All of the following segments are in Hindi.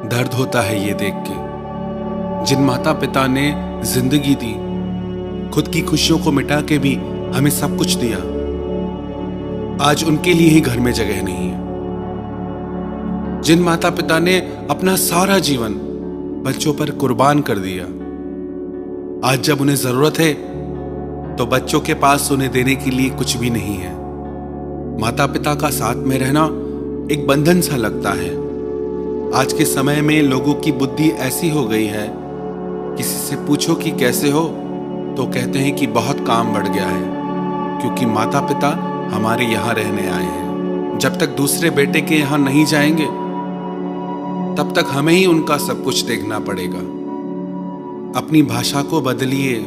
दर्द होता है ये देख के, जिन माता पिता ने जिंदगी दी, खुद की खुशियों को मिटा के भी हमें सब कुछ दिया, आज उनके लिए ही घर में जगह नहीं है। जिन माता पिता ने अपना सारा जीवन बच्चों पर कुर्बान कर दिया, आज जब उन्हें जरूरत है तो बच्चों के पास उन्हें देने के लिए कुछ भी नहीं है। माता पिता का साथ में रहना एक बंधन सा लगता है। आज के समय में लोगों की बुद्धि ऐसी हो गई है, किसी से पूछो कि कैसे हो तो कहते हैं कि बहुत काम बढ़ गया है, क्योंकि माता पिता हमारे यहाँ रहने आए हैं। जब तक दूसरे बेटे के यहाँ नहीं जाएंगे तब तक हमें ही उनका सब कुछ देखना पड़ेगा। अपनी भाषा को बदलिए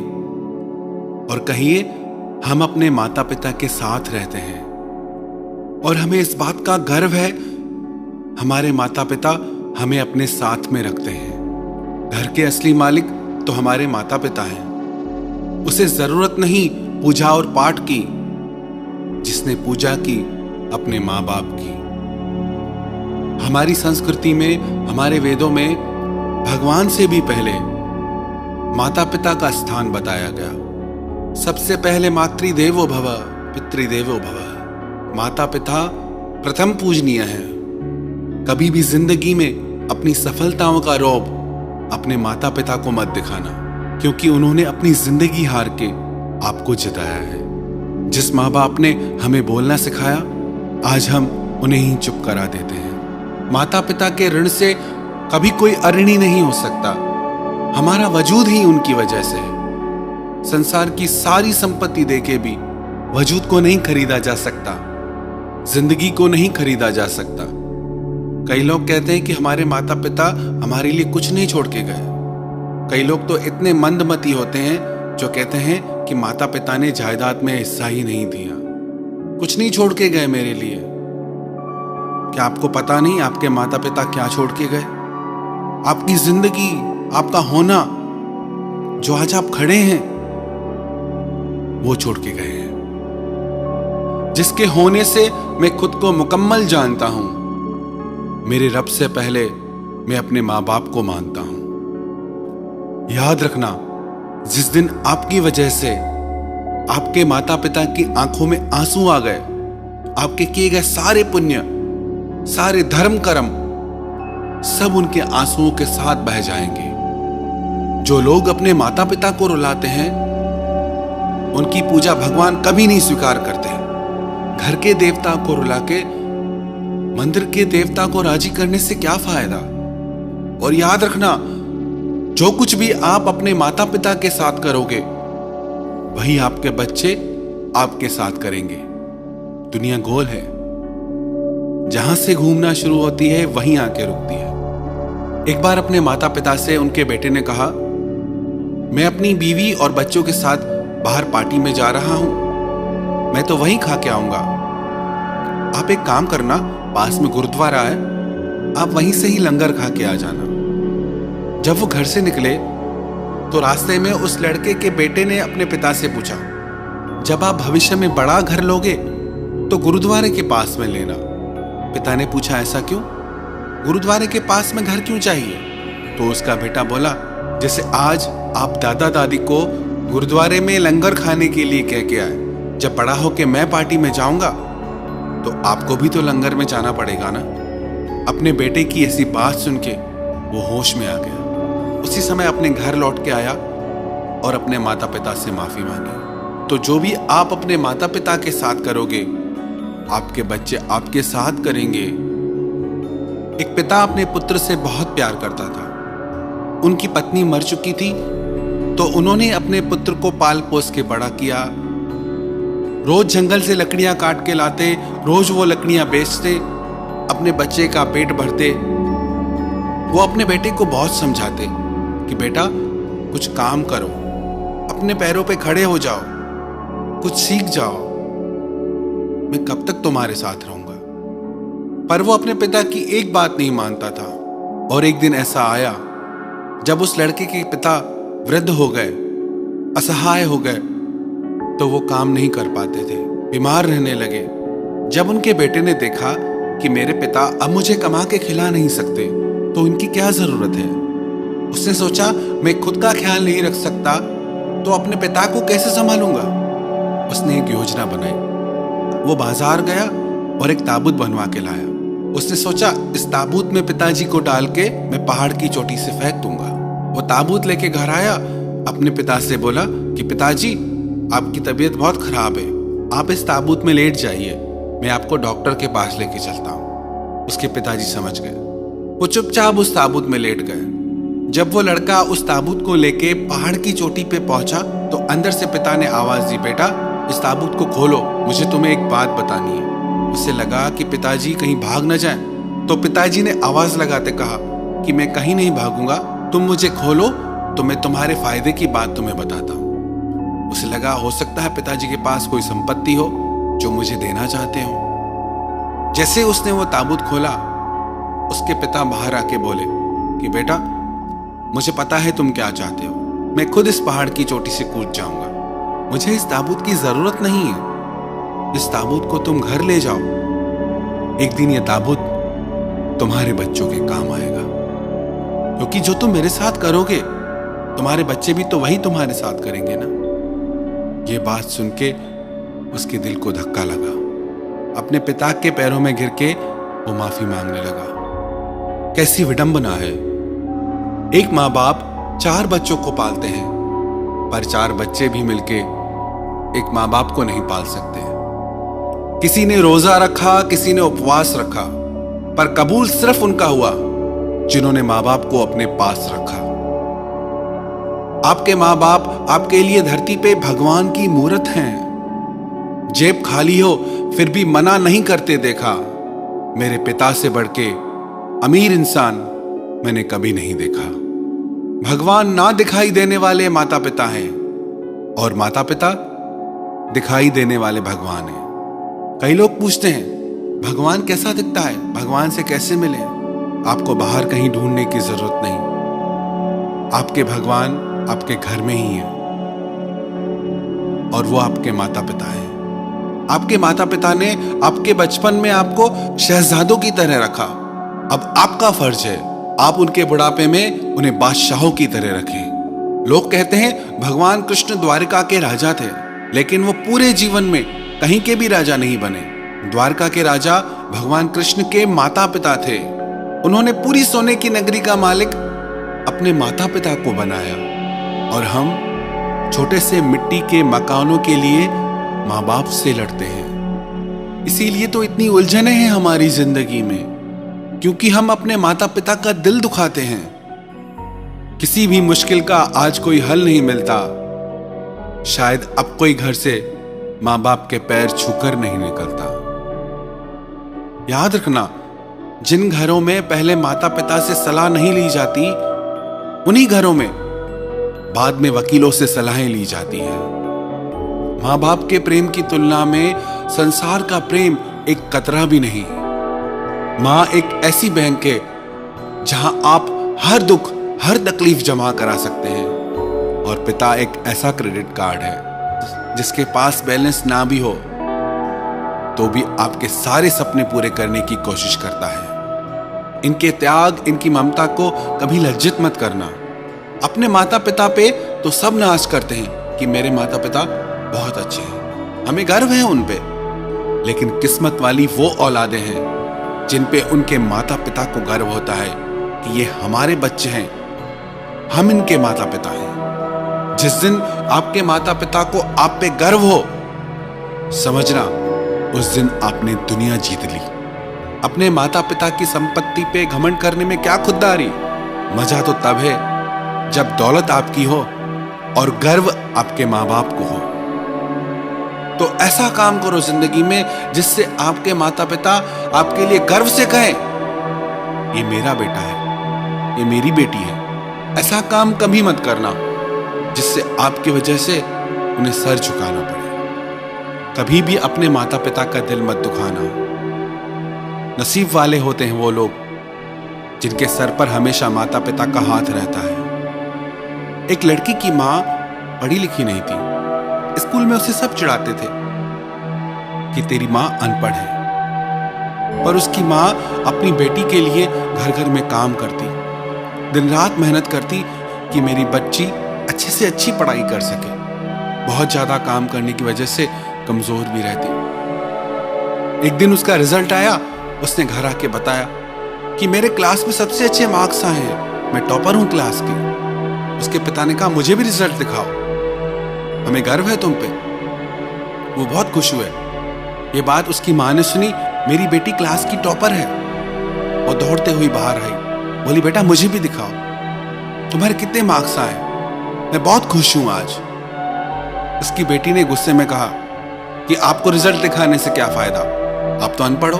और कहिए हम अपने माता पिता के साथ रहते हैं, और हमें इस बात का गर्व है हमारे माता पिता हमें अपने साथ में रखते हैं। घर के असली मालिक तो हमारे माता पिता हैं। उसे जरूरत नहीं पूजा और पाठ की, जिसने पूजा की अपने माँ बाप की। हमारी संस्कृति में, हमारे वेदों में भगवान से भी पहले माता पिता का स्थान बताया गया। सबसे पहले मातृदेवो भव पितृदेवो भव। माता पिता प्रथम पूजनीय है। कभी भी जिंदगी में अपनी सफलताओं का रौब अपने माता पिता को मत दिखाना, क्योंकि उन्होंने अपनी जिंदगी हार के आपको जिताया है। जिस माँ बाप ने हमें बोलना सिखाया, आज हम उन्हें ही चुप करा देते हैं। माता पिता के ऋण से कभी कोई अऋणी नहीं हो सकता। हमारा वजूद ही उनकी वजह से है। संसार की सारी संपत्ति देके भी वजूद को नहीं खरीदा जा सकता, जिंदगी को नहीं खरीदा जा सकता। कई लोग कहते हैं कि हमारे माता पिता हमारे लिए कुछ नहीं छोड़ के गए। कई लोग तो इतने मंदमती होते हैं जो कहते हैं कि माता पिता ने जायदाद में हिस्सा ही नहीं दिया, कुछ नहीं छोड़ के गए मेरे लिए। क्या आपको पता नहीं आपके माता पिता क्या छोड़ के गए? आपकी जिंदगी, आपका होना, जो आज आप खड़े हैं, वो छोड़ के गए हैं। जिसके होने से मैं खुद को मुकम्मल जानता हूं, मेरे रब से पहले मैं अपने माँ बाप को मानता हूं। याद रखना, जिस दिन आपकी वजह से आपके माता पिता की आंखों में आंसू आ गए, आपके किए गए सारे पुण्य, सारे धर्म कर्म सब उनके आंसुओं के साथ बह जाएंगे। जो लोग अपने माता पिता को रुलाते हैं, उनकी पूजा भगवान कभी नहीं स्वीकार करते। घर के देवता को रुला के मंदिर के देवता को राजी करने से क्या फायदा? और याद रखना, जो कुछ भी आप अपने माता पिता के साथ करोगे, वही आपके बच्चे आपके साथ करेंगे। दुनिया गोल है, जहां से घूमना शुरू होती है वहीं आके रुकती है। एक बार अपने माता पिता से उनके बेटे ने कहा, मैं अपनी बीवी और बच्चों के साथ बाहर पार्टी में जा रहा हूं, मैं तो वहीं खा के आऊंगा। आप एक काम करना, पास में गुरुद्वारा है, आप वहीं से ही लंगर खा के आ जाना। जब वो घर से निकले तो रास्ते में उस लड़के के बेटे ने अपने पिता से पूछा, जब आप भविष्य में बड़ा घर लोगे तो गुरुद्वारे के पास में लेना। पिता ने पूछा, ऐसा क्यों? गुरुद्वारे के पास में घर क्यों चाहिए? तो उसका बेटा बोला, जैसे आज आप दादा दादी को गुरुद्वारे में लंगर खाने के लिए कह के आए, जब बड़ा होके मैं पार्टी में जाऊंगा तो आपको भी तो लंगर में जाना पड़ेगा ना। अपने बेटे की ऐसी बात सुन के वो होश में आ गया। उसी समय अपने घर लौट के आया और अपने माता पिता से माफी मांगी। तो जो भी आप अपने माता पिता के साथ करोगे, आपके बच्चे आपके साथ करेंगे। एक पिता अपने पुत्र से बहुत प्यार करता था। उनकी पत्नी मर चुकी थी, तो उन्होंने अपने पुत्र को पाल पोस के बड़ा किया। रोज जंगल से लकड़ियां काट के लाते, रोज वो लकड़ियां बेचते, अपने बच्चे का पेट भरते। वो अपने बेटे को बहुत समझाते कि बेटा कुछ काम करो, अपने पैरों पे खड़े हो जाओ, कुछ सीख जाओ, मैं कब तक तुम्हारे साथ रहूंगा। पर वो अपने पिता की एक बात नहीं मानता था। और एक दिन ऐसा आया जब उस लड़के के पिता वृद्ध हो गए, असहाय हो गए, तो वो काम नहीं कर पाते थे, बीमार रहने लगे। जब उनके बेटे ने देखा कि मेरे पिता अब मुझे कमा के खिला नहीं सकते, तो इनकी क्या जरूरत है। उसने सोचा मैं खुद का ख्याल नहीं रख सकता तो अपने पिता को कैसे संभालूंगा। उसने एक योजना बनाई। वो बाजार गया और एक ताबूत बनवा के लाया। उसने सोचा इस ताबूत में पिताजी को डाल के मैं पहाड़ की चोटी से फेंक दूंगा। वो ताबूत लेके घर आया, अपने पिता से बोला कि पिताजी आपकी तबीयत बहुत खराब है, आप इस ताबूत में लेट जाइए, मैं आपको डॉक्टर के पास लेके चलता हूँ। उसके पिताजी समझ गए। वो चुपचाप उस ताबूत में लेट गए। जब वो लड़का उस ताबूत को लेके पहाड़ की चोटी पे पहुंचा तो अंदर से पिता ने आवाज दी, बेटा इस ताबूत को खोलो, मुझे तुम्हें एक बात बतानी है। उसे लगा कि पिताजी कहीं भाग न जाएं, तो पिताजी ने आवाज लगाते कहा कि मैं कहीं नहीं भागूंगा, तुम मुझे खोलो तो मैं तुम्हारे फायदे की बात तुम्हें बताता हूँ। उसे लगा हो सकता है पिताजी के पास कोई संपत्ति हो जो मुझे देना चाहते हो। जैसे उसने वो ताबूत खोला, उसके पिता बाहर आके बोले कि बेटा मुझे पता है तुम क्या चाहते हो, मैं खुद इस पहाड़ की चोटी से कूद जाऊंगा, मुझे इस ताबूत की जरूरत नहीं है, इस ताबूत को तुम घर ले जाओ, एक दिन यह ताबूत तुम्हारे बच्चों के काम आएगा, क्योंकि जो तुम मेरे साथ करोगे तुम्हारे बच्चे भी तो वही तुम्हारे साथ करेंगे ना। ये बात सुन के उसके दिल को धक्का लगा। अपने पिता के पैरों में गिर के वो माफी मांगने लगा। कैसी विडंबना है, एक माँ बाप 4 बच्चों को पालते हैं, पर 4 बच्चे भी मिलके एक माँ बाप को नहीं पाल सकते। किसी ने रोजा रखा, किसी ने उपवास रखा, पर कबूल सिर्फ उनका हुआ जिन्होंने माँ बाप को अपने पास रखा। आपके माँ बाप आपके लिए धरती पे भगवान की मूरत हैं। जेब खाली हो फिर भी मना नहीं करते देखा। मेरे पिता से बढ़ के अमीर इंसान मैंने कभी नहीं देखा। भगवान ना दिखाई देने वाले माता पिता हैं और माता पिता दिखाई देने वाले भगवान हैं। कई लोग पूछते हैं भगवान कैसा दिखता है, भगवान से कैसे मिले। आपको बाहर कहीं ढूंढने की जरूरत नहीं, आपके भगवान आपके घर में ही है और वो आपके माता पिता हैं। आपके माता पिता ने आपके बचपन में आपको शहजादों की तरह रखा। अब आपका फर्ज है आप उनके बुढ़ापे में उन्हें बादशाहों की तरह रखें। लोग कहते हैं भगवान कृष्ण द्वारिका के राजा थे, लेकिन वो पूरे जीवन में कहीं के भी राजा नहीं बने। द्वारका के राजा भगवान कृष्ण के माता पिता थे। उन्होंने पूरी सोने की नगरी का मालिक अपने माता पिता को बनाया और हम छोटे से मिट्टी के मकानों के लिए माँ बाप से लड़ते हैं। इसीलिए तो इतनी उलझनें हैं हमारी जिंदगी में, क्योंकि हम अपने माता पिता का दिल दुखाते हैं। किसी भी मुश्किल का आज कोई हल नहीं मिलता, शायद अब कोई घर से माँ बाप के पैर छूकर नहीं निकलता। याद रखना, जिन घरों में पहले माता पिता से सलाह नहीं ली जाती, उन्हीं घरों में बाद में वकीलों से सलाहें ली जाती हैं। माँ बाप के प्रेम की तुलना में संसार का प्रेम एक कतरा भी नहीं। माँ एक ऐसी बैंक है जहां आप हर दुख हर तकलीफ जमा करा सकते हैं, और पिता एक ऐसा क्रेडिट कार्ड है जिसके पास बैलेंस ना भी हो तो भी आपके सारे सपने पूरे करने की कोशिश करता है। इनके त्याग, इनकी ममता को कभी लज्जित मत करना। अपने माता पिता पे तो सब नाज करते हैं कि मेरे माता पिता बहुत अच्छे हैं, हमें गर्व है उन पे, लेकिन किस्मत वाली वो औलादें हैं जिन पे उनके माता पिता को गर्व होता है कि ये हमारे बच्चे हैं, हम इनके माता पिता हैं। जिस दिन आपके माता पिता को आप पे गर्व हो, समझना उस दिन आपने दुनिया जीत ली। अपने माता पिता की संपत्ति पे घमंड करने में क्या खुददारी। मजा तो तब है जब दौलत आपकी हो और गर्व आपके माँ बाप को हो। तो ऐसा काम करो जिंदगी में जिससे आपके माता पिता आपके लिए गर्व से कहें, ये मेरा बेटा है, ये मेरी बेटी है। ऐसा काम कभी मत करना जिससे आपकी वजह से उन्हें सर झुकाना पड़े। कभी भी अपने माता पिता का दिल मत दुखाना। नसीब वाले होते हैं वो लोग जिनके सर पर हमेशा माता पिता का हाथ रहता है। एक लड़की की माँ पढ़ी लिखी नहीं थी। स्कूल में उसे सब चिढ़ाते थे कि तेरी माँ अनपढ़ है। पर उसकी माँ अपनी बेटी के लिए घर घर में काम करती, दिन रात मेहनत करती कि मेरी बच्ची अच्छे से अच्छी पढ़ाई कर सके। बहुत ज्यादा काम करने की वजह से कमजोर भी रहती। एक दिन उसका रिजल्ट आया, उसने घर आके बताया कि मेरे क्लास में सबसे अच्छे मार्क्स आए हैं, मैं टॉपर हूं क्लास की। उसके पिता ने कहा मुझे भी रिजल्ट दिखाओ, हमें गर्व है तुम पे। वो बहुत खुश हुए। ये बात उसकी माँ ने सुनी, मेरी बेटी क्लास की टॉपर है। वो दौड़ते हुए बाहर आई, बोली बेटा मुझे भी दिखाओ, तुम्हारे कितने मार्क्स आए, मैं बहुत खुश हूं आज। उसकी बेटी ने गुस्से में कहा कि आपको रिजल्ट दिखाने से क्या फायदा, आप तो अनपढ़ हो,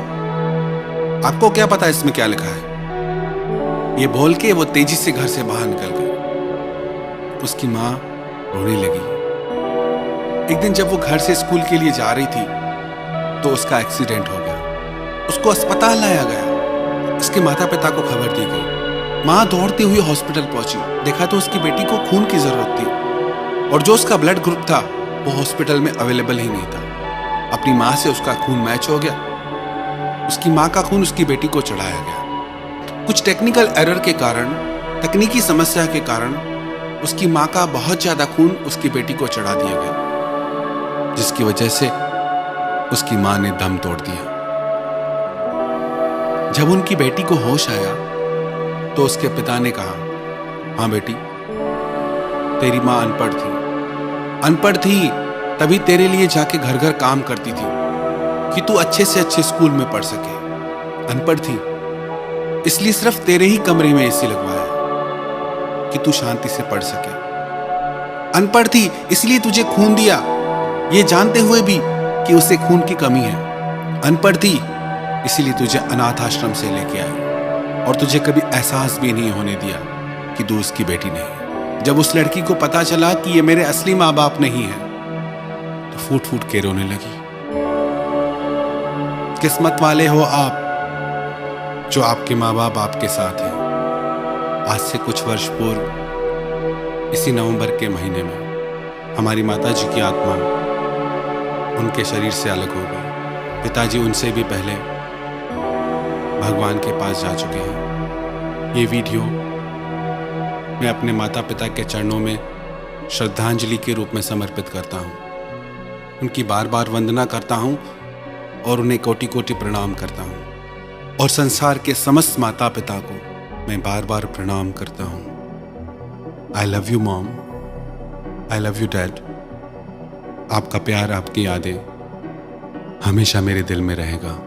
आपको क्या पता इसमें क्या लिखा है। ये बोल के वो तेजी से घर से बाहर निकल गई। उसकी माँ रोने लगी। एक दिन जब वो घर से स्कूल के लिए जा रही थी तो उसका एक्सीडेंट हो गया। उसको अस्पताल लाया गया। उसके माता पिता को खबर दी गई। माँ दौड़ती हुई हॉस्पिटल पहुंची। देखा तो उसकी बेटी को खून की जरूरत थी और जो उसका ब्लड ग्रुप था वो हॉस्पिटल में अवेलेबल ही नहीं था। अपनी माँ से उसका खून मैच हो गया। उसकी माँ का खून उसकी बेटी को चढ़ाया गया। कुछ टेक्निकल एरर के कारण, तकनीकी समस्या के कारण उसकी माँ का बहुत ज्यादा खून उसकी बेटी को चढ़ा दिया गया, जिसकी वजह से उसकी माँ ने दम तोड़ दिया। जब उनकी बेटी को होश आया तो उसके पिता ने कहा, हाँ बेटी, तेरी माँ अनपढ़ थी तभी तेरे लिए जाके घर घर काम करती थी कि तू अच्छे से अच्छे स्कूल में पढ़ सके। अनपढ़ थी इसलिए सिर्फ तेरे ही कमरे में एसी लगवाया कि तू शांति से पढ़ सके। अनपढ़ थी इसलिए तुझे खून दिया, ये जानते हुए भी कि उसे खून की कमी है। अनपढ़ थी इसीलिए तुझे अनाथ आश्रम से लेके आई और तुझे कभी एहसास भी नहीं होने दिया कि तू उसकी बेटी नहीं। जब उस लड़की को पता चला कि ये मेरे असली माँ बाप नहीं है तो फूट फूट के रोने लगी। किस्मत वाले हो आप जो आपके माँ बाप आपके साथ हैं। आज से कुछ वर्ष पूर्व इसी नवंबर के महीने में हमारी माता जी की आत्मा उनके शरीर से अलग हो गई। पिताजी उनसे भी पहले भगवान के पास जा चुके हैं। ये वीडियो मैं अपने माता पिता के चरणों में श्रद्धांजलि के रूप में समर्पित करता हूँ। उनकी बार बार वंदना करता हूँ और उन्हें कोटि कोटि प्रणाम करता हूँ। और संसार के समस्त माता पिता को मैं बार बार प्रणाम करता हूँ। I love you mom, I love you dad. आपका प्यार, आपकी यादें हमेशा मेरे दिल में रहेगा।